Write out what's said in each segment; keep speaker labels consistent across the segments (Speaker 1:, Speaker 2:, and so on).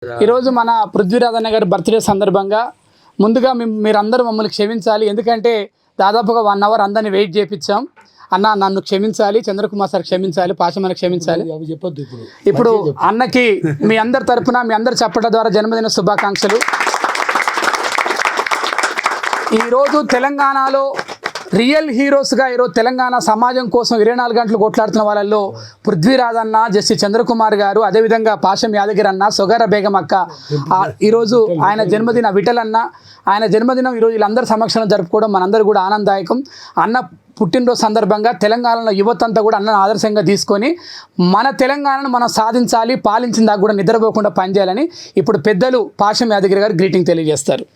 Speaker 1: ఈరోజు మన పృథ్వీరాజ్ అన్న గారి బర్త్డే సందర్భంగా ముందుగా మీరందరూ మమ్మల్ని క్షమించాలి. ఎందుకంటే దాదాపుగా 1 అవర్ అందరిని వెయిట్ చేయించాం. అన్న నన్ను క్షమించాలి, చంద్రకుమార్ సార్ క్షమించాలి, పాశమని క్షమించాలి. ఇప్పుడు అన్నకి మీ అందరి తరపున మీ అందరి చప్పట్ల ద్వారా జన్మదిన శుభాకాంక్షలు. ఈరోజు తెలంగాణలో రియల్ హీరోస్గా ఈరోజు తెలంగాణ సమాజం కోసం 24 గంటలు కొట్లాడుతున్న వాళ్ళల్లో పృథ్వీరాజ్ అన్న, జస్టిస్ చంద్రకుమార్ గారు, అదేవిధంగా పాశం యాదగిరి అన్న, సొగార బేగం అక్క, ఈరోజు ఆయన జన్మదిన విఠల్ అన్న, ఆయన జన్మదినం ఈరోజు వీళ్ళందరి సమక్షంలో జరుపుకోవడం మనందరూ కూడా ఆనందదాయకం. అన్న పుట్టినరోజు సందర్భంగా తెలంగాణలో యువతంతా కూడా అన్నను ఆదర్శంగా తీసుకొని మన తెలంగాణను మనం సాధించాలి, పాలించిన దాకా కూడా నిద్రపోకుండా పనిచేయాలని ఇప్పుడు పెద్దలు పాశం యాదగిరి గారు గ్రీటింగ్ తెలియజేస్తారు.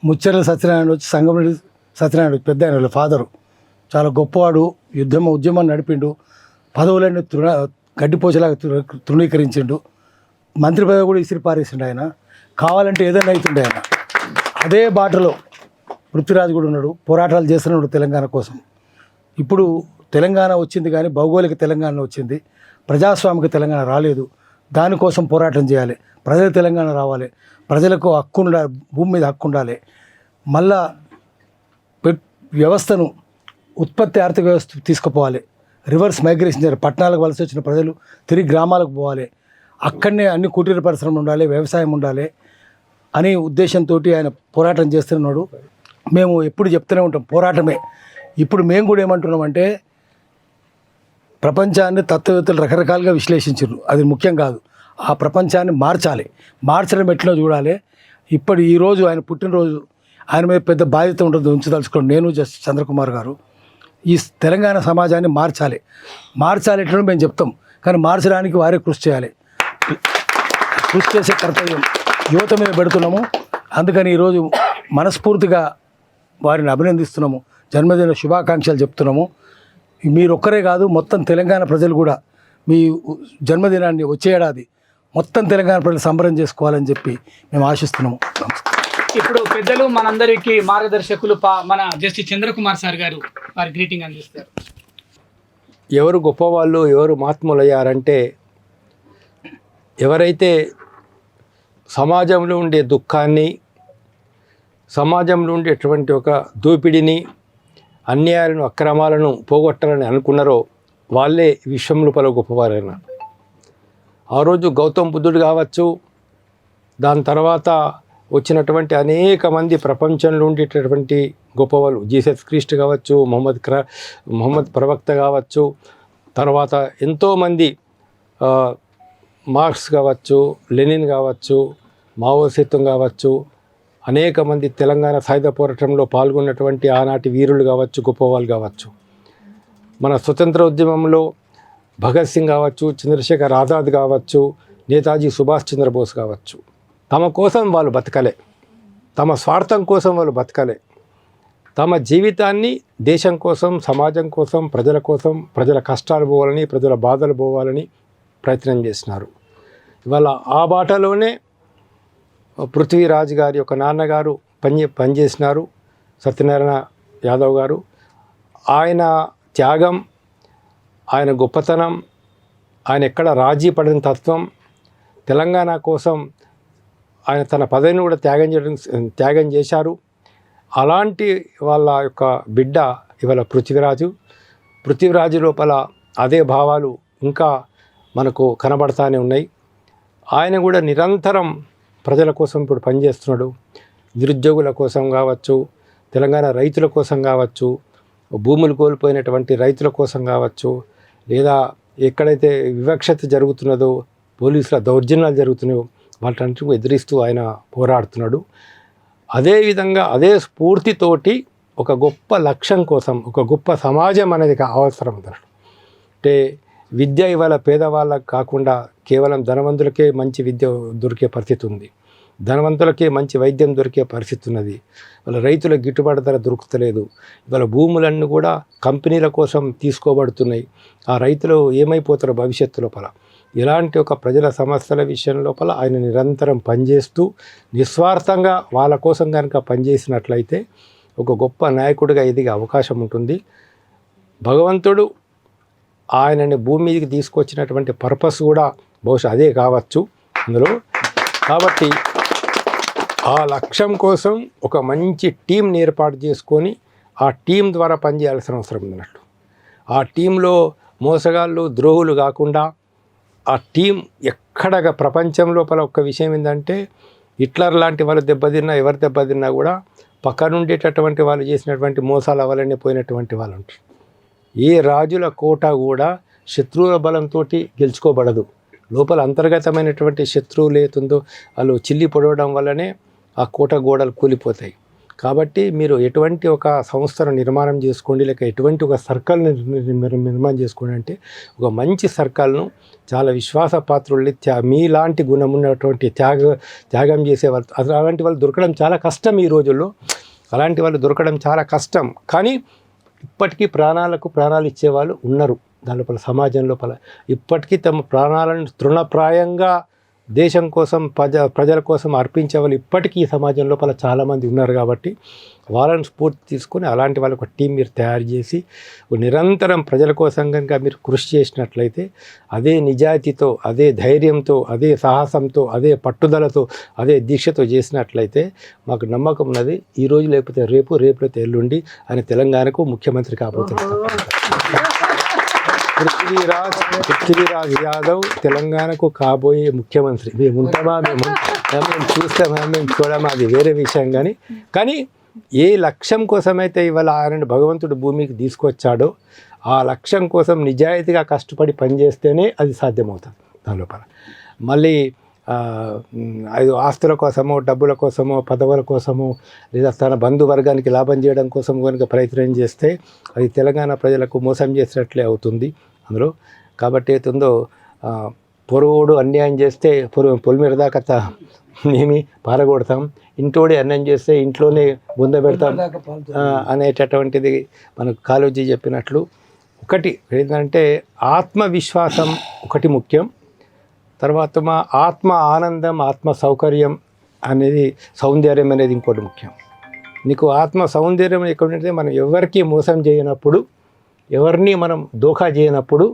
Speaker 2: ముచ్చర్ల సత్యనారాయణ వచ్చి సంగమరెడ్డి సత్యనారాయణ పెద్ద ఆయన వాళ్ళ ఫాదరు చాలా గొప్పవాడు. ఉద్యమాన్ని నడిపిండు. పదవులన్నీ గడ్డిపోచలాగా తృణీకరించిండు. మంత్రి పదవి కూడా ఇసిరి పారేసిండు. ఆయన కావాలంటే ఏదైనా అవుతుండే. ఆయన అదే బాటలో పృథ్వీరాజ్ కూడా ఉన్నాడు. పోరాటాలు చేస్తున్నాడు తెలంగాణ కోసం. ఇప్పుడు తెలంగాణ వచ్చింది కానీ భౌగోళిక తెలంగాణ వచ్చింది, ప్రజాస్వామిక తెలంగాణ రాలేదు. దానికోసం పోరాటం చేయాలి. ప్రజల తెలంగాణ రావాలి. ప్రజలకు హక్కు ఉండాలి, భూమి మీద హక్కు ఉండాలి. మళ్ళా వ్యవస్థను ఉత్పత్తి ఆర్థిక వ్యవస్థ తీసుకుపోవాలి. రివర్స్ మైగ్రేషన్ చేయాలి. పట్టణాలకు వలస వచ్చిన ప్రజలు తిరిగి గ్రామాలకు పోవాలి. అక్కడనే అన్ని కుటీర పరిశ్రమలు ఉండాలి, వ్యవసాయం ఉండాలి అనే ఉద్దేశంతో ఆయన పోరాటం చేస్తున్నాడు. మేము ఎప్పుడు చెప్తూనే ఉంటాం పోరాటమే. ఇప్పుడు మేము కూడా ఏమంటున్నామంటే ప్రపంచాన్ని తత్వవేత్తలు రకరకాలుగా విశ్లేషించారు. అది ముఖ్యం కాదు. ఆ ప్రపంచాన్ని మార్చాలి. మార్చడం ఎట్లా చూడాలి. ఈరోజు ఆయన పుట్టినరోజు, ఆయన మీద పెద్ద బాధ్యత ఉంటుంది ఉంచదలుచుకోండి. నేను జస్టిస్ చంద్రకుమార్ గారు ఈ తెలంగాణ సమాజాన్ని మార్చాలి ఎట్లా మేము చెప్తాం. కానీ మార్చడానికి వారే కృషి చేయాలి. కృషి చేసే కర్తవ్యం యువత మీద పెడుతున్నాము. అందుకని ఈరోజు మనస్ఫూర్తిగా వారిని అభినందిస్తున్నాము. జన్మదిన శుభాకాంక్షలు చెప్తున్నాము. మీరొక్కరే కాదు, మొత్తం తెలంగాణ ప్రజలు కూడా మీ జన్మదినాన్ని వచ్చే ఏడాది మొత్తం తెలంగాణ ప్రజలు సంబరం చేసుకోవాలని చెప్పి మేము ఆశిస్తున్నాము.
Speaker 1: ఇప్పుడు పెద్దలు మనందరికీ మార్గదర్శకులు మన జస్టిస్ చంద్రకుమార్ సార్ గారు వారి గ్రీటింగ్ అందిస్తారు.
Speaker 3: ఎవరు గొప్పవాళ్ళు, ఎవరు మహాత్ములయ్యారంటే ఎవరైతే సమాజంలో ఉండే దుఃఖాన్ని, సమాజంలో ఉండేటువంటి ఒక దోపిడిని, అన్యాయాలను, అక్రమాలను పోగొట్టాలని అనుకున్నారో వాళ్ళే విశ్వం లోపల గొప్పవారైనా. ఆ రోజు గౌతమ్ బుద్ధుడు కావచ్చు, దాని తర్వాత వచ్చినటువంటి అనేక మంది ప్రపంచంలో ఉండేటటువంటి గొప్పవాళ్ళు, జీసస్ క్రీస్తు కావచ్చు, మొహమ్మద్ ప్రవక్త కావచ్చు, తర్వాత ఎంతోమంది మార్క్స్ కావచ్చు, లెనిన్ కావచ్చు, మావోసేతుం కావచ్చు, అనేక మంది తెలంగాణ సాయుధ పోరాటంలో పాల్గొన్నటువంటి ఆనాటి వీరులు కావచ్చు, గొప్పవాళ్ళు కావచ్చు. మన స్వతంత్ర ఉద్యమంలో భగత్ సింగ్ కావచ్చు, చంద్రశేఖర్ ఆజాద్ కావచ్చు, నేతాజీ సుభాష్ చంద్రబోస్ కావచ్చు. తమ కోసం వాళ్ళు బతకలే, తమ స్వార్థం కోసం వాళ్ళు బతకలే. తమ జీవితాన్ని దేశం కోసం, సమాజం కోసం, ప్రజల కోసం, ప్రజల కష్టాలు పోవాలని, ప్రజల బాధలు పోవాలని ప్రయత్నం చేసినారు. ఇవాళ ఆ బాటలోనే పృథ్వీరాజ్ గారి యొక్క నాన్నగారు పనిచేసినారు, సత్యనారాయణ యాదవ్ గారు. ఆయన త్యాగం, ఆయన గొప్పతనం, ఆయన ఎక్కడ రాజీ పడిన తత్వం, తెలంగాణ కోసం ఆయన తన పదవిని కూడా త్యాగం చేశారు. అలాంటి వాళ్ళ యొక్క బిడ్డ ఇవాళ పృథ్వీరాజు లోపల అదే భావాలు ఇంకా మనకు కనబడతానే ఉన్నాయి. ఆయన కూడా నిరంతరం ప్రజల కోసం ఇప్పుడు పనిచేస్తున్నాడు. నిరుద్యోగుల కోసం కావచ్చు, తెలంగాణ రైతుల కోసం కావచ్చు, భూములు కోల్పోయినటువంటి రైతుల కోసం కావచ్చు, లేదా ఎక్కడైతే వివక్షత జరుగుతున్నదో, పోలీసుల దౌర్జన్యాలు జరుగుతున్నాయో వాటన్నిటిని ఎదిరిస్తూ ఆయన పోరాడుతున్నాడు. అదేవిధంగా అదే స్ఫూర్తితోటి ఒక గొప్ప లక్ష్యం కోసం, ఒక గొప్ప సమాజం అనేది అవసరం. అంటే విద్య ఇవాళ పేదవాళ్ళకు కాకుండా కేవలం ధనవంతులకే మంచి విద్య దొరికే పరిస్థితి ఉంది, ధనవంతులకే మంచి వైద్యం దొరికే పరిస్థితి ఉన్నది. వాళ్ళ రైతులకు గిట్టుబాటు ధర దొరుకుతలేదు. ఇవాళ భూములన్నీ కూడా కంపెనీల కోసం తీసుకోబడుతున్నాయి. ఆ రైతులు ఏమైపోతారో భవిష్యత్తు లోపల. ఇలాంటి ఒక ప్రజల సమస్యల విషయం లోపల ఆయన నిరంతరం పనిచేస్తూ నిస్వార్థంగా వాళ్ళ కోసం కనుక పనిచేసినట్లయితే ఒక గొప్ప నాయకుడిగా ఎదిగే అవకాశం ఉంటుంది. భగవంతుడు ఆయనని భూమి మీదకి తీసుకొచ్చినటువంటి పర్పస్ కూడా బహుశా అదే కావచ్చు. అందులో కాబట్టి ఆ లక్ష్యం కోసం ఒక మంచి టీంని ఏర్పాటు చేసుకొని ఆ టీం ద్వారా పనిచేయాల్సిన అవసరం ఉన్నట్టు. ఆ టీంలో మోసగాళ్ళు ద్రోహులు కాకుండా ఆ టీం ఎక్కడ ప్రపంచం లోపల ఒక్క విషయం ఏంటంటే హిట్లర్ లాంటి వాళ్ళు దెబ్బతిన్నా ఎవరు దెబ్బతిన్నా కూడా పక్కనుండేటటువంటి వాళ్ళు చేసినటువంటి మోసాల వల్లనే పోయినటువంటి వాళ్ళు ఉంటారు. ఏ రాజుల కోట కూడా శత్రువుల బలంతో గెలుచుకోబడదు. లోపల అంతర్గతమైనటువంటి శత్రువులు ఏతుందో వాళ్ళు చిల్లి పొడవడం వల్లనే ఆ కోట గోడలు కూలిపోతాయి. కాబట్టి మీరు ఎటువంటి ఒక సంస్థను నిర్మాణం చేసుకోండి, లేక ఎటువంటి ఒక సర్కిల్ని నిర్మాణం చేసుకోండి అంటే ఒక మంచి సర్కిల్ను చాలా విశ్వాసపాత్రుల్ని మీలాంటి గుణం ఉన్నటువంటి త్యాగం చేసేవాళ్ళు, అలాంటి వాళ్ళు దొరకడం చాలా కష్టం ఈ రోజుల్లో. అలాంటి వాళ్ళు దొరకడం చాలా కష్టం. కానీ ఇప్పటికీ ప్రాణాలు ఇచ్చేవాళ్ళు ఉన్నారు దాని సమాజం లోపల. ఇప్పటికీ తమ ప్రాణాలను తృణప్రాయంగా దేశం కోసం ప్రజల కోసం అర్పించే వాళ్ళు ఇప్పటికీ ఈ సమాజం లోపల చాలామంది ఉన్నారు. కాబట్టి వాళ్ళని స్ఫూర్తి తీసుకొని అలాంటి వాళ్ళకి ఒక టీం మీరు తయారు చేసి నిరంతరం ప్రజల కోసం కనుక మీరు కృషి చేసినట్లయితే, అదే నిజాయితీతో, అదే ధైర్యంతో, అదే సాహసంతో, అదే పట్టుదలతో, అదే దీక్షతో చేసినట్లయితే మాకు నమ్మకం ఉన్నది ఈరోజు లేకపోతే రేపు లేకపోతే ఎల్లుండి ఆయన తెలంగాణకు ముఖ్యమంత్రి కాబోతున్నారు. పృథ్వీరాజ్ యాదవ్ తెలంగాణకు కాబోయే ముఖ్యమంత్రి. మేము ఉంటామా, మేము చూస్తామా, మేము చూడమా, అది వేరే విషయం. కానీ ఏ లక్ష్యం కోసమైతే ఇవాళ ఆయన భగవంతుడు భూమికి తీసుకొచ్చాడో ఆ లక్ష్యం కోసం నిజాయితీగా కష్టపడి పనిచేస్తేనే అది సాధ్యమవుతుంది. దాని లోపల మళ్ళీ ఆస్తుల కోసమో, డబ్బుల కోసమో, పదవుల కోసమో, లేదా తన బంధువర్గానికి లాభం చేయడం కోసం కనుక ప్రయత్నం చేస్తే అది తెలంగాణ ప్రజలకు మోసం చేసినట్లే అవుతుంది అందులో. కాబట్టి ఏతుందో పొరుగుడు అన్యాయం చేస్తే పొలిమేర దాకా మేము పారగొడతాం, ఇంటోడే అన్యాయం చేస్తే ఇంట్లోనే బుంద పెడతాం అనేటటువంటిది మనకు కాళోజీ చెప్పినట్లు. ఒకటి ఏంటంటే ఆత్మవిశ్వాసం ఒకటి ముఖ్యం. తర్వాత మా ఆత్మ ఆనందం, ఆత్మ సౌకర్యం అనేది, సౌందర్యం అనేది ఇంకోటి ముఖ్యం. నీకు ఆత్మ సౌందర్యం ఎక్కడంటే మనం ఎవరికి మోసం చేయనప్పుడు, ఎవరిని మనం దోఖా చేయనప్పుడు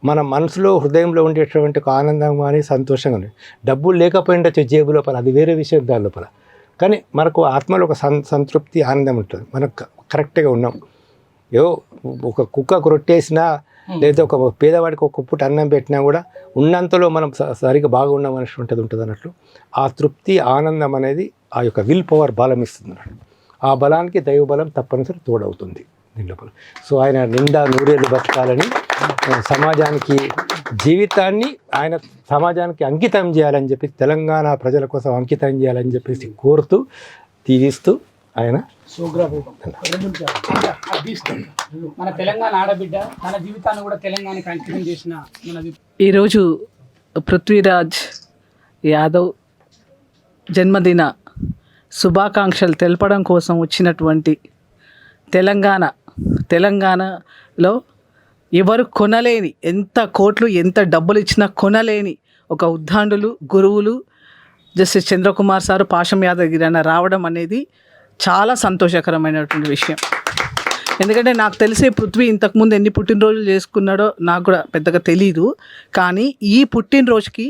Speaker 3: మన మనసులో హృదయంలో ఉండేటువంటి ఒక ఆనందం కానీ సంతోషంగా ఉంది. డబ్బులు లేకపోయిండొచ్చు జేబు లోపల, అది వేరే విషయం దాని లోపల. కానీ మనకు ఆత్మలో ఒక సంతృప్తి, ఆనందం ఉంటుంది. మనకు కరెక్ట్గా ఉన్నాం. ఒక కుక్కకు రొట్టేసినా లేదా ఒక పేదవాడికి ఒక పూట అన్నం పెట్టినా కూడా ఉన్నంతలో మనం సరిగ్గా బాగున్నాం అనేటువంటిది ఉంటుంది అన్నట్లు. ఆ తృప్తి, ఆనందం అనేది ఆ యొక్క విల్ పవర్ బలం ఇస్తుంది అన్నట్టు. ఆ బలానికి దైవబలం తప్పనిసరి తోడవుతుంది దీని లోపల. సో ఆయన నిండా నూరేళ్ళు బతకాలని, సమాజానికి జీవితాన్ని ఆయన సమాజానికి అంకితం చేయాలని చెప్పి, తెలంగాణ ప్రజల కోసం అంకితం చేయాలని చెప్పేసి కోరుతూ, దీవిస్తూ ఆయన
Speaker 1: మన తెలంగాణ ఆడబిడ్డ తన జీవితాన్ని కూడా తెలంగాణకి అంకితం చేసిన
Speaker 4: ఈరోజు పృథ్వీరాజ్ యాదవ్ జన్మదిన శుభాకాంక్షలు తెలపడం కోసం వచ్చినటువంటి తెలంగాణలో ఎవరు కొనలేని, ఎంత కోట్లు ఎంత డబ్బులు ఇచ్చినా కొనలేని ఒక ఉద్దండులు, గురువులు జస్టిస్ చంద్రకుమార్ సారు, పాషం యాదగిరి అన్న రావడం అనేది చాలా సంతోషకరమైనటువంటి విషయం. ఎందుకంటే నాకు తెలిసే పృథ్వీ ఇంతకుముందు ఎన్ని పుట్టినరోజులు చేసుకున్నాడో నాకు కూడా పెద్దగా తెలీదు. కానీ ఈ పుట్టినరోజుకి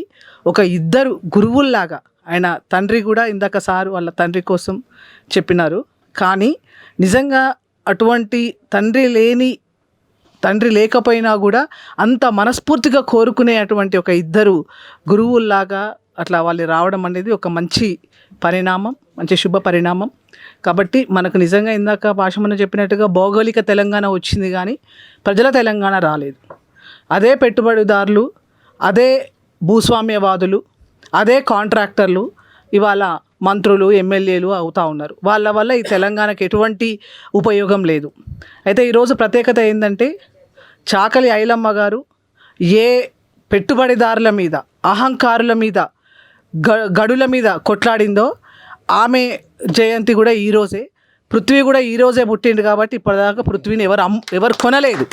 Speaker 4: ఒక ఇద్దరు గురువుల్లాగా, ఆయన తండ్రి కూడా ఇందాక సారు వాళ్ళ తండ్రి కోసం చెప్పినారు. కానీ నిజంగా అటువంటి తండ్రి లేకపోయినా కూడా అంత మనస్ఫూర్తిగా కోరుకునే అటువంటి ఒక ఇద్దరు గురువుల్లాగా అట్లా వాళ్ళు రావడం అనేది ఒక మంచి పరిణామం, మంచి శుభ పరిణామం. కాబట్టి మనకు నిజంగా ఇందాక భాషమన్న చెప్పినట్టుగా భౌగోళిక తెలంగాణ వచ్చింది కానీ ప్రజల తెలంగాణ రాలేదు. అదే పెట్టుబడిదారులు, అదే భూస్వామ్యవాదులు, అదే కాంట్రాక్టర్లు ఇవాళ మంత్రులు, ఎమ్మెల్యేలు అవుతూ ఉన్నారు. వాళ్ళ వల్ల ఈ తెలంగాణకి ఎటువంటి ఉపయోగం లేదు. అయితే ఈరోజు ప్రత్యేకత ఏంటంటే, చాకలి ఐలమ్మ గారు ఏ పెట్టుబడిదారుల మీద, అహంకారుల మీద, గడుల మీద కొట్లాడిందో ఆమె జయంతి కూడా ఈరోజే. పృథ్వీ కూడా ఈరోజే పుట్టిండు కాబట్టి ఇప్పటిదాకా పృథ్వీని ఎవరు కొనలేదు.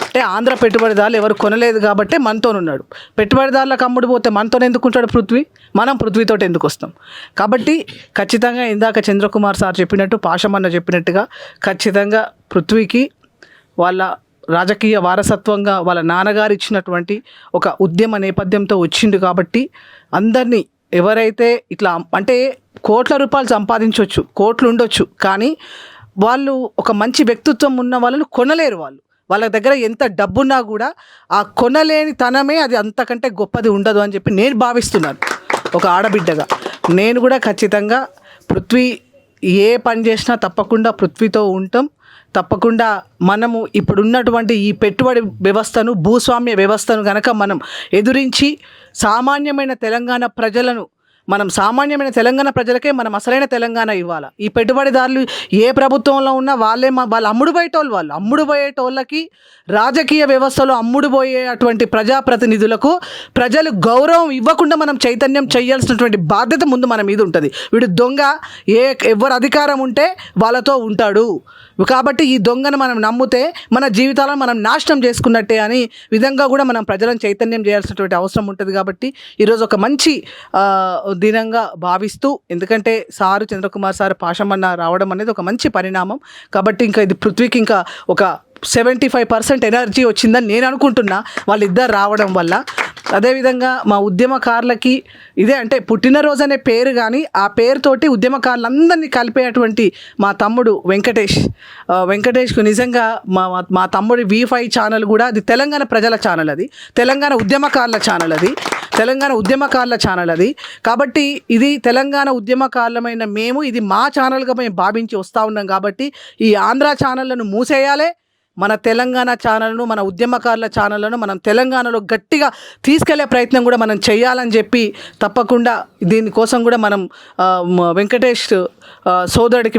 Speaker 4: అంటే ఆంధ్ర పెట్టుబడిదారులు ఎవరు కొనలేదు కాబట్టి మనతోనున్నాడు. పెట్టుబడిదారులకు అమ్ముడు పోతే మనతో ఎందుకు ఉంటాడు పృథ్వీ? మనం పృథ్వీతో ఎందుకు వస్తాం? కాబట్టి ఖచ్చితంగా ఇందాక చంద్రకుమార్ సార్ చెప్పినట్టు, పాషమన్న చెప్పినట్టుగా ఖచ్చితంగా పృథ్వీకి వాళ్ళ రాజకీయ వారసత్వంగా వాళ్ళ నాన్నగారు ఇచ్చినటువంటి ఒక ఉద్యమ నేపథ్యంతో వచ్చిండు కాబట్టి అందరినీ ఎవరైతే ఇట్లా అంటే కోట్ల రూపాయలు సంపాదించవచ్చు, కోట్లు ఉండొచ్చు, కానీ వాళ్ళు ఒక మంచి వ్యక్తిత్వం ఉన్న వాళ్ళను కొనలేరు. వాళ్ళ దగ్గర ఎంత డబ్బున్నా కూడా ఆ కొనలేని తనమే అది అంతకంటే గొప్పది ఉండదు అని చెప్పి నేను భావిస్తున్నాను. ఒక ఆడబిడ్డగా నేను కూడా ఖచ్చితంగా పృథ్వీ ఏ పని చేసినా తప్పకుండా పృథ్వీతో ఉంటాం. తప్పకుండా మనము ఇప్పుడున్నటువంటి ఈ పెట్టుబడి వ్యవస్థను, భూస్వామ్య వ్యవస్థను కనుక మనం ఎదురించి సామాన్యమైన తెలంగాణ ప్రజలకే మనం అసలైన తెలంగాణ ఇవ్వాలి. ఈ పెట్టుబడిదారులు ఏ ప్రభుత్వంలో ఉన్నా వాళ్ళు అమ్ముడు పోయేటోళ్ళకి రాజకీయ వ్యవస్థలో అమ్ముడుపోయేటువంటి ప్రజాప్రతినిధులకు ప్రజలు గౌరవం ఇవ్వకుండా మనం చైతన్యం చేయాల్సినటువంటి బాధ్యత ముందు మన మీద ఉంటుంది. వీడు దొంగ, ఎవరు అధికారం ఉంటే వాళ్ళతో ఉంటాడు కాబట్టి ఈ దొంగను మనం నమ్మితే మన జీవితాలను మనం నాశనం చేసుకున్నట్టే అని విధంగా కూడా మనం ప్రజలను చైతన్యం చేయాల్సినటువంటి అవసరం ఉంటుంది. కాబట్టి ఈరోజు ఒక మంచి దినంగా భావిస్తూ, ఎందుకంటే చంద్రకుమార్ సార్ పాశమన్న రావడం అనేది ఒక మంచి పరిణామం. కాబట్టి ఇంకా ఇది పృథ్వీకి ఇంకా ఒక 75% ఎనర్జీ వచ్చిందని నేను అనుకుంటున్నా వాళ్ళిద్దరు రావడం వల్ల. అదేవిధంగా మా ఉద్యమకారులకి ఇదే అంటే పుట్టినరోజు అనే పేరు కానీ ఆ పేరుతోటి ఉద్యమకారులందరినీ కలిపేటువంటి మా తమ్ముడు వెంకటేష్కు నిజంగా మా తమ్ముడి V5 ఛానల్ కూడా అది తెలంగాణ ప్రజల ఛానల్, అది తెలంగాణ ఉద్యమకారుల ఛానల్ అది. కాబట్టి ఇది తెలంగాణ ఉద్యమకారులమైన మేము ఇది మా ఛానల్గా మేము భావించి వస్తూ ఉన్నాం. కాబట్టి ఈ ఆంధ్ర ఛానళ్లను మూసేయాలి, మన తెలంగాణ ఛానల్ను, మన ఉద్యమకారుల ఛానళ్లను మనం తెలంగాణలో గట్టిగా తీసుకెళ్లే ప్రయత్నం కూడా మనం చేయాలని చెప్పి తప్పకుండా దీనికోసం కూడా మనం వెంకటేష్ సోదరికి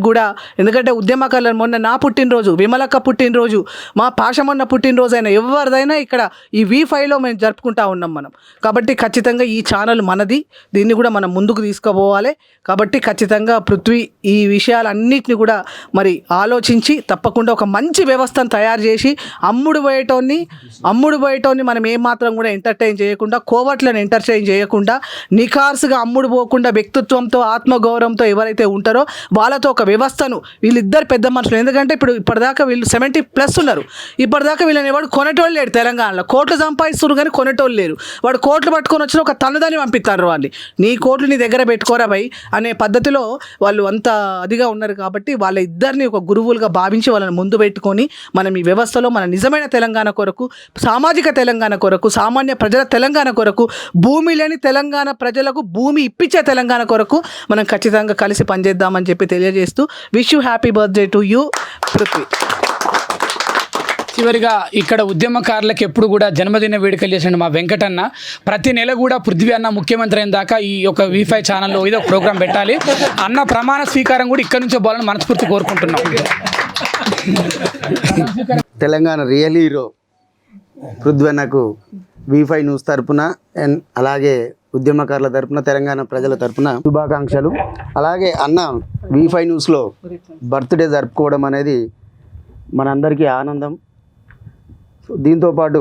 Speaker 4: కూడా, ఎందుకంటే ఉద్యమకారులు మొన్న నా పుట్టినరోజు, విమలక్క పుట్టినరోజు, మా పాశమన్న పుట్టినరోజు అయినా ఎవరిదైనా ఇక్కడ ఈ V5లో మేము జరుపుకుంటా ఉన్నాం మనం. కాబట్టి ఖచ్చితంగా ఈ ఛానల్ మనది, దీన్ని కూడా మనం ముందుకు తీసుకుపోవాలి. కాబట్టి ఖచ్చితంగా పృథ్వీ ఈ విషయాలన్నింటినీ కూడా మరి ఆలోచించి తప్పకుండా ఒక మంచి వ్యవస్థను తయారు చేసి అమ్ముడు పోయేటోని మనం ఏమాత్రం కూడా ఎంటర్టైన్ చేయకుండా, కోవట్లను ఎంటర్టైన్ చేయకుండా, నిఖార్సుగా అమ్ముడు పోకుండా వ్యక్తిత్వంతో ఆత్మగౌరవంతో ఎవరైతే ఉంటారో వాళ్ళతో ఒక వ్యవస్థను, వీళ్ళిద్దరు పెద్ద మనుషులు, ఎందుకంటే ఇప్పటిదాకా వీళ్ళు 70+ ఉన్నారు. ఇప్పటిదాకా వీళ్ళని ఎవరు కొనేటోళ్ళు లేరు తెలంగాణలో. కోట్లు సంపాదిస్తున్నారు కానీ కొనేటోళ్ళు లేరు. వాడు కోట్లు పట్టుకొని వచ్చిన ఒక తన్నుదాన్ని పంపిస్తారు. వాళ్ళు నీ కోట్లు నీ దగ్గర పెట్టుకోరా భయ్ అనే పద్ధతిలో వాళ్ళు అంత అదిగా ఉన్నారు. కాబట్టి వాళ్ళ ఇద్దరిని ఒక గురువులుగా భావించి వాళ్ళని ముందు పెట్టుకొని మనం ఈ వ్యవస్థలో మన నిజమైన తెలంగాణ కొరకు, సామాజిక తెలంగాణ కొరకు, సామాన్య ప్రజల తెలంగాణ కొరకు, భూమి లేని తెలంగాణ ప్రజలకు భూమి ఇప్పించే తెలంగాణ కొరకు మనం ఖచ్చితంగా కలిసి పనిచేద్దామని చెప్పి తెలియజేస్తూ wish you happy birthday to you Prithvi.
Speaker 1: చివరిగా ఇక్కడ ఉద్యమకారులకు ఎప్పుడు కూడా జన్మదిన వేడుకలు చేసిన మా వెంకటన్న ప్రతి నెల కూడా పృథ్వీ అన్న ముఖ్యమంత్రి అయిన దాకా ఈ యొక్క V5 ఛానల్లో ఏదో ప్రోగ్రాం పెట్టాలి అన్న ప్రమాణ స్వీకారం కూడా ఇక్కడ నుంచే పోవాలని మనస్ఫూర్తి కోరుకుంటున్నాం.
Speaker 5: తెలంగాణ రియల్ హీరో పృథ్వీ అన్నకు V5 న్యూస్ తరపున అండ్ అలాగే ఉద్యమకారుల తరపున, తెలంగాణ ప్రజల తరపున శుభాకాంక్షలు. అలాగే అన్న V5 న్యూస్లో బర్త్డే జరుపుకోవడం అనేది మనందరికీ ఆనందం. దీంతోపాటు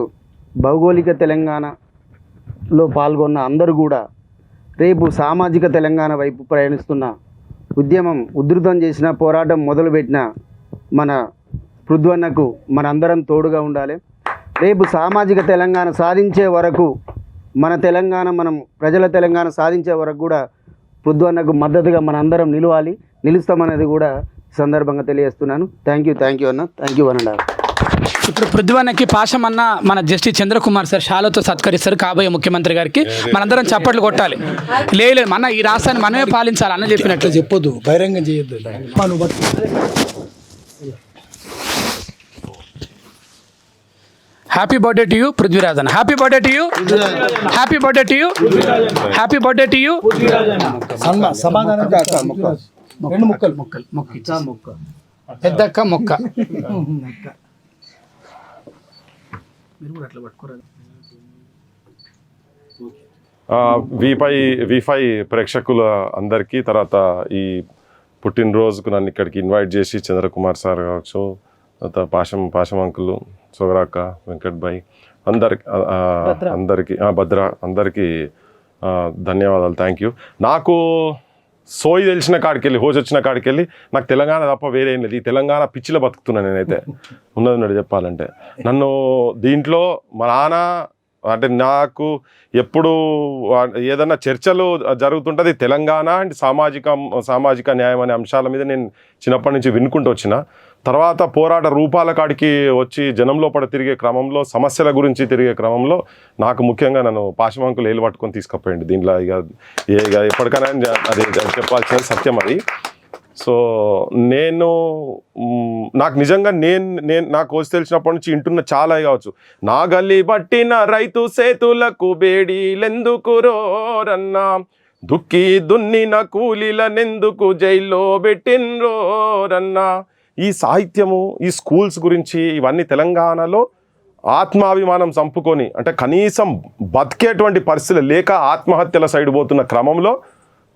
Speaker 5: భౌగోళిక తెలంగాణలో పాల్గొన్న అందరూ కూడా రేపు సామాజిక తెలంగాణ వైపు ప్రయాణిస్తున్న, ఉద్యమం ఉధృతం చేసిన, పోరాటం మొదలుపెట్టిన మన పృథ్వీ అన్నకు మనందరం తోడుగా ఉండాలి. రేపు సామాజిక తెలంగాణ సాధించే వరకు, మన తెలంగాణ, మనం ప్రజల తెలంగాణ సాధించే వరకు కూడా పృథ్వీ అన్నకు మద్దతుగా మనందరం నిలుస్తామనేది కూడా సందర్భంగా తెలియజేస్తున్నాను. థ్యాంక్ యూ అన్న, థ్యాంక్ యూ అనండి.
Speaker 1: ఇప్పుడు పృథ్వీ అన్నకి పాశమన్న మన జస్టిస్ చంద్రకుమార్ సార్ షాలతో సత్కరిస్తారు కాబోయే ముఖ్యమంత్రి గారికి. మనందరం చప్పట్లు కొట్టాలి. లేదు మన ఈ రాష్ట్రాన్ని మనమే పాలించాలి అన్న చెప్పినట్లు
Speaker 2: చెప్పొద్దు, బహిరంగం చేయొద్దు.
Speaker 1: Happy birthday to you Prithviraj అన్న. Happy birthday to you, happy birthday to you, happy birthday to you.
Speaker 2: సమాధానం రెండు ముక్కలు
Speaker 1: పెద్దక్క మొక్క.
Speaker 6: V5 ప్రేక్షకుల అందరికీ, తర్వాత ఈ పుట్టినరోజుకు నన్ను ఇక్కడికి ఇన్వైట్ చేసి చంద్రకుమార్ సార్ కావచ్చు, తర్వాత పాశం అంకులు, సోగరాక్క, వెంకట్ భాయ్ అందరికీ భద్ర అందరికీ ధన్యవాదాలు. Thank you. నాకు సోయి తెలిసిన కాడికెళ్ళి, హోస్ వచ్చిన కాడికెళ్ళి నాకు తెలంగాణ తప్ప వేరే ఏం లేదు. ఈ తెలంగాణ పిచ్చిలో బతుకుతున్నాను నేనైతే, ఉన్నది చెప్పాలంటే. నన్ను దీంట్లో మా నాన్న అంటే నాకు ఎప్పుడు ఏదన్నా చర్చలు జరుగుతుంటుంది తెలంగాణ అండ్ సామాజిక న్యాయం అనే అంశాల మీద నేను చిన్నప్పటి నుంచి వినుకుంటూ వచ్చిన. తర్వాత పోరాట రూపాల కాడికి వచ్చి జనంలో తిరిగే క్రమంలో, సమస్యల గురించి తిరిగే క్రమంలో నాకు ముఖ్యంగా నన్ను పాశమంకులు ఏలు పట్టుకొని తీసుకుపోయింది. దీంట్లో ఇక ఎప్పటికైనా అది చెప్పాల్సిన సత్యం అది. సో నాకు నిజంగా నాకు కోసి తెలిసినప్పటి నుంచి ఇంటున్న చాలా కావచ్చు. నా గల్లి పట్టిన రైతు సేతులకు బేడీలెందుకు రోరన్నా, దుక్కి దున్నిన కూలీలనెందుకు జైల్లో పెట్టిన్రోరన్నా. ఈ సాహిత్యము, ఈ స్కూల్స్ గురించి ఇవన్నీ తెలంగాణలో ఆత్మాభిమానం చంపుకొని, అంటే కనీసం బతికేటువంటి పరిస్థితులు లేక ఆత్మహత్యల సైడ్ పోతున్న క్రమంలో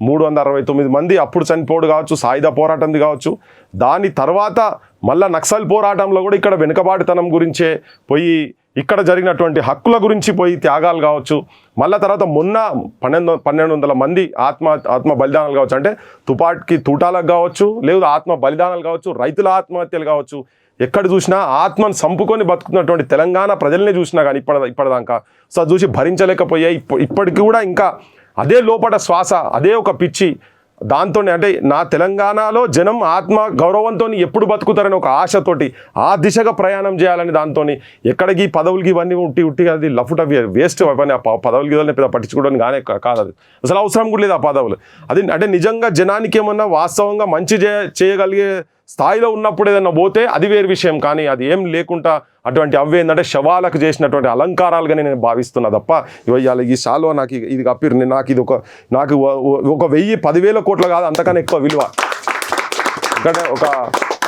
Speaker 6: 369 మంది అప్పుడు చనిపోవడం కావచ్చు, సాయుధ పోరాటంది కావచ్చు. దాని తర్వాత మళ్ళా నక్సల్ పోరాటంలో కూడా ఇక్కడ వెనుకబాటుతనం గురించే పోయి ఇక్కడ జరిగినటువంటి హక్కుల గురించి పోయి త్యాగాలు కావచ్చు. మళ్ళా తర్వాత మొన్న 1200 మంది ఆత్మ బలిదానాలు కావచ్చు, అంటే తుపాకి తూటాలకు కావచ్చు, లేదా ఆత్మ బలిదానాలు కావచ్చు, రైతుల ఆత్మహత్యలు కావచ్చు. ఎక్కడ చూసినా ఆత్మను చంపుకొని బతుకుతున్నటువంటి తెలంగాణ ప్రజల్ని చూసినా కానీ ఇప్పటిదాకా సో అది చూసి భరించలేకపోయా. ఇప్పటికి కూడా ఇంకా అదే లోపల శ్వాస, అదే ఒక పిచ్చి దాంతో, అంటే నా తెలంగాణలో జనం ఆత్మ గౌరవంతో ఎప్పుడు బతుకుతారని ఒక ఆశతోటి ఆ దిశగా ప్రయాణం చేయాలని దాంతో ఎక్కడికి పదవులకి ఇవన్నీ ఉట్టి అది లఫుట వేస్ట్ పని. ఆ పదవులకి పెద్ద పట్టించుకోవడానికి కానీ కాదు, అది అసలు అవసరం కూడా లేదు ఆ పదవులు. అది అంటే నిజంగా జనానికి ఏమన్నా వాస్తవంగా మంచి చేయగలిగే స్థాయిలో ఉన్నప్పుడు ఏదన్నా పోతే అది వేరు విషయం. కానీ అది ఏం లేకుండా అటువంటి అవేందంటే శవాలకు చేసినటువంటి అలంకారాలుగా నేను భావిస్తున్నా తప్ప ఇవాళ ఈ శాలువా నాకు ఇది కప్పిరు, నాకు ఇది నాకు 10,000-10,000 కోట్లు కాదు, అంతకన్నా ఎక్కువ విలువ. ఇక్కడ ఒక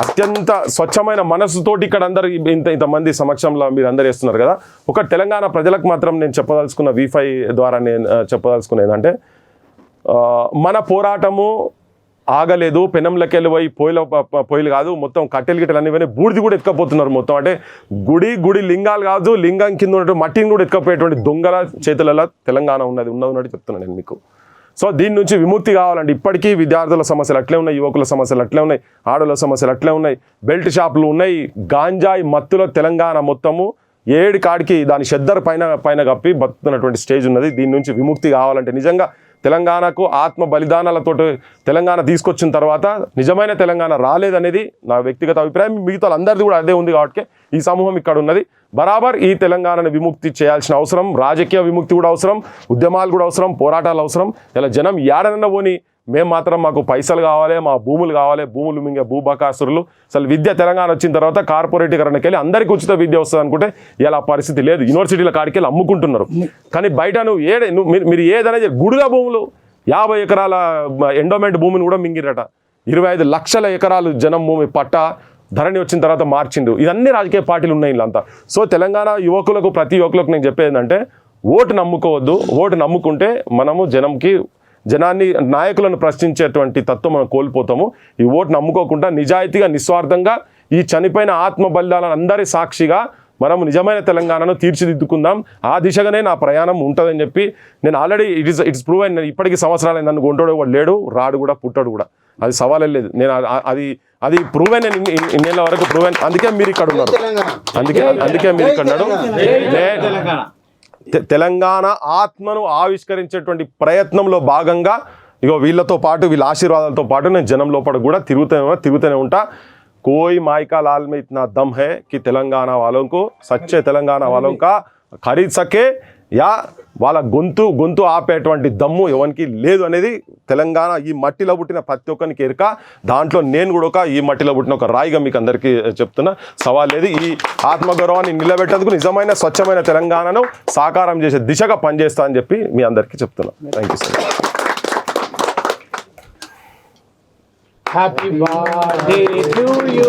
Speaker 6: అత్యంత స్వచ్ఛమైన మనసుతోటి ఇక్కడ అందరు ఇంతమంది సమక్షంలో మీరు అందరు వేస్తున్నారు కదా. ఒక తెలంగాణ ప్రజలకు మాత్రం నేను చెప్పదలుచుకున్న V5 ద్వారా నేను చెప్పదలుచుకున్న ఏంటంటే, మన పోరాటము ఆగలేదు. పెనంలకెళ్ళి పోయి పొయ్యిలు కాదు, మొత్తం కట్టెలు గిట్టెలు అన్నీ పోయి బూడిది కూడా ఎత్తుకపోతున్నారు మొత్తం. అంటే గుడి లింగాలు కాదు, లింగం కింద ఉన్నటువంటి మట్టిని కూడా ఎత్తుకపోయేటువంటి దొంగల చేతులలో తెలంగాణ ఉన్నది చెప్తున్నాను నేను మీకు. సో దీని నుంచి విముక్తి కావాలంటే ఇప్పటికీ విద్యార్థుల సమస్యలు అట్లే ఉన్నాయి, యువకుల సమస్యలు అట్లే ఉన్నాయి, ఆడవాళ్ళ సమస్యలు అట్లే ఉన్నాయి, బెల్ట్ షాపులు ఉన్నాయి. గాంజాయి మత్తులో తెలంగాణ మొత్తము 7 కాడికి దాని షెద్దర్ పైన కప్పి బతుకుతున్నటువంటి స్టేజ్ ఉన్నది. దీని నుంచి విముక్తి కావాలంటే నిజంగా తెలంగాణకు ఆత్మ బలిదానాలతో తెలంగాణ తీసుకొచ్చిన తర్వాత నిజమైన తెలంగాణ రాలేదనేది నా వ్యక్తిగత అభిప్రాయం. మిగతా అందరిది కూడా అదే ఉంది కాబట్టి ఈ సమూహం ఇక్కడ ఉన్నది. బరాబర్ ఈ తెలంగాణను విముక్తి చేయాల్సిన అవసరం, రాజకీయ విముక్తి కూడా అవసరం, ఉద్యమాలు కూడా అవసరం, పోరాటాలు అవసరం. ఇలా జనం ఏడనన్నా పోని మేము మాత్రం మాకు పైసలు కావాలి, మా భూములు కావాలి, భూములు మింగే భూబకాసురులు. అసలు విద్య తెలంగాణ వచ్చిన తర్వాత కార్పొరేటీకరణకి వెళ్ళి అందరికీ ఉచిత విద్య వస్తుంది అనుకుంటే ఇలా పరిస్థితి లేదు. యూనివర్సిటీల కాడికి వెళ్ళి అమ్ముకుంటున్నారు. కానీ బయట మీరు ఏదైనా గుడిగా భూములు 50 ఎకరాల ఎండోమెంట్ భూమిని కూడా మింగిరట. 25 లక్షల ఎకరాలు జనం భూమి పట్ట ధరణి వచ్చిన తర్వాత మార్చిండు. ఇవన్నీ రాజకీయ పార్టీలు ఉన్నాయి వీళ్ళంతా. సో తెలంగాణ యువకులకు, ప్రతి యువకులకు నేను చెప్పేది ఏంటంటే, ఓటు నమ్ముకోవద్దు. ఓటు నమ్ముకుంటే మనము జనాన్ని, నాయకులను ప్రశ్నించేటువంటి తత్వం మనం కోల్పోతాము. ఈ ఓటు నమ్ముకోకుండా నిజాయితీగా, నిస్వార్థంగా ఈ చనిపోయిన ఆత్మ బలిదానాలు అందరి సాక్షిగా మనం నిజమైన తెలంగాణను తీర్చిదిద్దుకుందాం. ఆ దిశగానే నా ప్రయాణం ఉంటుందని చెప్పి నేను ఆల్రెడీ ఇట్స్ ప్రూవెన్. నేను ఇప్పటికీ సంవత్సరాలు నన్ను కొంటాడు వాడు లేడు, రాడు కూడా, పుట్టాడు కూడా, అది సవాలే లేదు. నేను అది ప్రూవెన్, ఇన్నేళ్ళ వరకు ప్రూవెన్. అందుకే మీరు ఇక్కడ ఉన్నారు, అందుకే మీరు ఇక్కడ ఉన్నాడు. తెలంగాణ ఆత్మను ఆవిష్కరించేటువంటి ప్రయత్నంలో భాగంగా వీళ్ళతో పాటు, వీళ్ళ ఆశీర్వాదాలతో పాటు నేను జనం లోపల కూడా తిరుగుతూనే ఉంటా. కోయి మాయకా లాల్ మే ఇतना दम है कि తెలంగాణ वालों को, సచ్చే తెలంగాణ वालों का ఖరీద్ సకే యా వాళ్ళ గొంతు ఆపేటువంటి దమ్ము ఎవరికి లేదు అనేది తెలంగాణ ఈ మట్టిలో పుట్టిన ప్రతి ఒక్కరికి ఎరుక. దాంట్లో నేను కూడా ఈ మట్టిలో పుట్టిన ఒక రాయిగా మీకు అందరికీ చెప్తున్నా. సవాల్ లేదు. ఈ ఆత్మగౌరవాన్ని నిలబెట్టేందుకు నిజమైన స్వచ్ఛమైన తెలంగాణను సాకారం చేసే దిశగా పనిచేస్తా అని చెప్పి మీ అందరికీ చెప్తున్నా. Thank you sir.
Speaker 1: Happy birthday to you,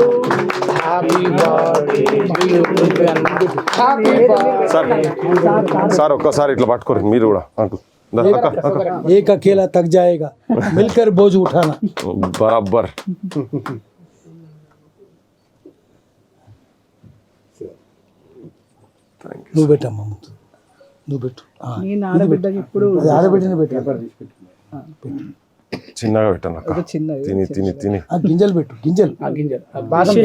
Speaker 1: happy birthday to you.
Speaker 6: Sir ఒక్కసారి ఇట్లా పట్టుకోరు మీరు కూడా.
Speaker 2: एक अकेला तक जाएगा, मिलकर बोझ उठाना.
Speaker 6: बराबर.
Speaker 2: నువ్వు పెట్టమ్మా, నువ్వు పెట్టు.
Speaker 4: నేను ఆడబిడ్డకి ఇప్పుడు
Speaker 2: ఆడబిడ్డని పెట్టు,
Speaker 6: చిన్నగా పెట్టాను. తిని
Speaker 2: గింజలు పెట్టు, గింజలు.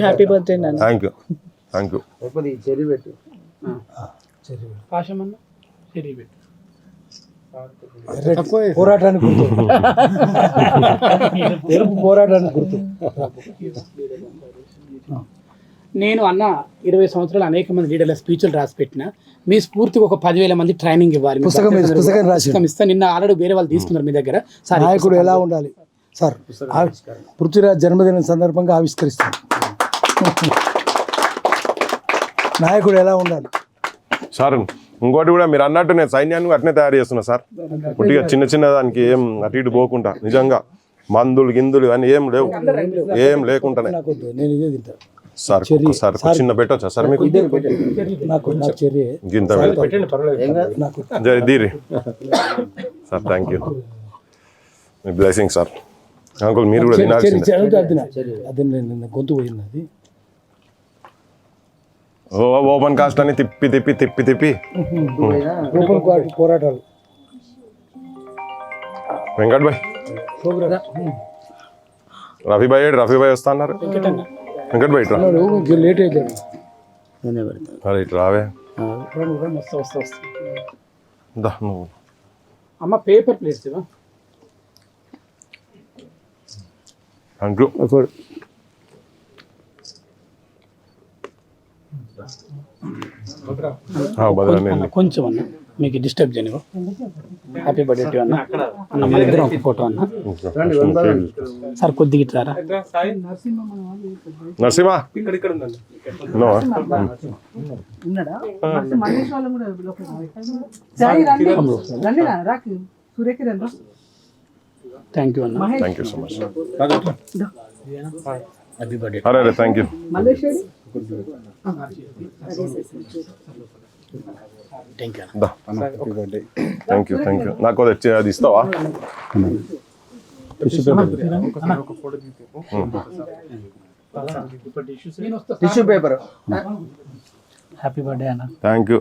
Speaker 4: Happy birthday.
Speaker 6: Thank you.
Speaker 5: చెరి పెట్టు.
Speaker 1: పాశమన్న
Speaker 2: పోరాటానికి గుర్తు ఎరుపు పోరాటానికి గుర్తు.
Speaker 1: నేను అన్న 20 సంవత్సరాలు అనేక మంది లీడర్ల స్పీచ్లు రాసి పెట్టిన మీ స్ఫూర్తికి ఒక 10,000 మంది ట్రైనింగ్ ఇవ్వాలి. మీ
Speaker 2: పుస్తకం రాసి
Speaker 1: పుస్తకం ఇస్తా. నిన్న ఆల్రెడీ వేరే వాళ్ళు తీసుకున్నారు మీ దగ్గర. సార్
Speaker 2: నాయకుడు ఎలా ఉండాలి సార్, పృథ్వీరాజ్ జన్మదినం సందర్భంగా ఆవిష్కరిస్తాం. నాయకుడు ఎలా ఉండాలి
Speaker 6: సార్ ఇంకోటి కూడా మీరు అన్నట్టు నేను సైన్యాన్ని అట్నే తయారు చేస్తున్నా సార్. పుట్టిగా చిన్న చిన్న దానికి ఏం అటు ఇటు పోకుండా నిజంగా మందులు గిందులు అని ఏం లేవు, ఏం లేకుండానే
Speaker 2: నాకొద్దు, నేను ఇదే తింటా.
Speaker 6: సార్ సార్ చిన్న పెట్టొచ్చా సార్ మీకు
Speaker 2: నాకు చర్య
Speaker 6: గింత దీరి సార్. థ్యాంక్ యూ, మీ బ్లెస్సింగ్ సార్. అంకుల్ మీరు కూడా తినాల్సిందే.
Speaker 2: అదే నిన్న గొంతు పోయింది అది.
Speaker 6: ఓపెన్ కాస్ట్ అని తిప్పి తిప్పి తిప్పి తిప్పి
Speaker 2: ఓపెన్ పోరాటాలు.
Speaker 6: వెంకట్ భాయ్, రఫీ భాయ్ రఫీ భాయ్ వస్తా అన్నారు. వెంకట్ భాయ్ ఇట్రా.
Speaker 2: లేట్ అయిపోయాడు.
Speaker 5: నేనే పెడతాను.
Speaker 6: అరే ఇట్లా రావే.
Speaker 1: వస్తా.
Speaker 6: దా నువ్వు
Speaker 1: అమ్మ పేపర్ ప్లేస్
Speaker 6: థ్యాంక్ యూ. బదరా
Speaker 1: కొంచెం అన్న మీకు డిస్టర్బ్ చేయనివ్వ. హ్యాపీ బర్త్డే టు అన్న. అన్న మన ఇద్దరం ఒక ఫోటో అన్న. సార్ కొద్దిగా ఇట్లారా.
Speaker 6: నరసింహ
Speaker 1: థ్యాంక్ యూ అన్న.
Speaker 6: Thank you so much. అరే అరే thank you. Thank you thank you. నాకు అది ఇస్తావా?
Speaker 5: Tissue paper.
Speaker 1: హ్యాపీ బర్త్డే అన్న.
Speaker 6: Thank you.